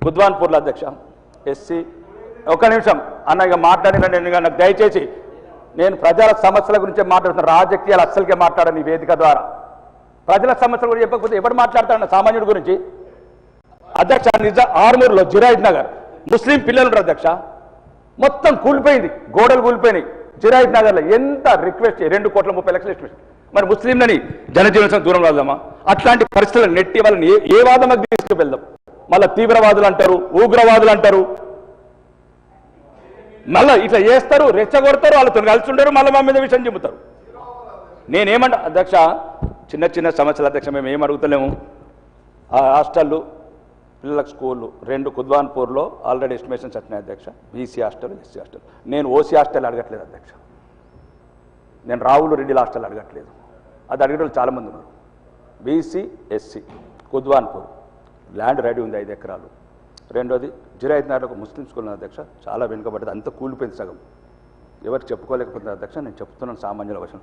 గుద్వాన్పూర్లో అధ్యక్ష ఎస్సీ. ఒక నిమిషం అన్న, ఇక మాట్లాడిన నేను నాకు దయచేసి, నేను ప్రజల సమస్యల గురించి మాట్లాడుతున్న, రాజకీయాలు అస్సలకే మాట్లాడను ఈ వేదిక ద్వారా. ప్రజల సమస్యల గురించి చెప్పకపోతే ఎవరు మాట్లాడతారన్న సామాన్యుడి గురించి? అధ్యక్ష ఆర్మూర్లో జిరాయిద్ నగర్ ముస్లిం పిల్లలు ఉంటారు అధ్యక్ష, మొత్తం కూలిపోయింది, గోడలు కూలిపోయినాయి. జిరాయిద్ నగర్లో ఎంత రిక్వెస్ట్, 2,30,00,000 ఎస్టిమేషన్. మరి ముస్లింలని జనజీవన దూరం రాదామా? అట్లాంటి పరిస్థితులను నెట్టి వాళ్ళని ఏ వాదనకు తీసుకువెళ్దాం? మళ్ళీ తీవ్రవాదులు అంటారు, ఉగ్రవాదులు అంటారు, మళ్ళీ ఇట్లా చేస్తారు, రెచ్చగొడతారు, వాళ్ళతో కలిసి ఉంటారు, మళ్ళీ మా మీద విషయం చెబుతారు. నేనేమంటా అధ్యక్ష, చిన్న చిన్న సమస్యలు అధ్యక్ష, మేము ఏం అడుగుతలేము. ఆ హాస్టళ్ళు, పిల్లలకు స్కూళ్ళు 2 కుద్వాన్పూర్లో ఆల్రెడీ ఎస్టిమేషన్స్ వచ్చినాయి అధ్యక్ష. BC hostel, SC hostel. నేను ఓసీ హాస్టల్ అడగట్లేదు అధ్యక్ష, నేను రావులు రెడ్డిల హాస్టల్ అడగట్లేదు. అది అడిగిన వాళ్ళు చాలామంది ఉన్నారు. BC SC Kudwanpur land ready ఉంది 5 ఎకరాలు. రెండోది జిరాయిద్ నగర్లో ముస్లిం స్కూల్ ఉంది అధ్యక్ష, చాలా వెనుకబడ్డది, అంతా కూలిపోయింది సగం. ఎవరు చెప్పుకోలేకపోతున్నారు అధ్యక్ష, నేను చెప్తున్నాను సామాన్యుల విషయం.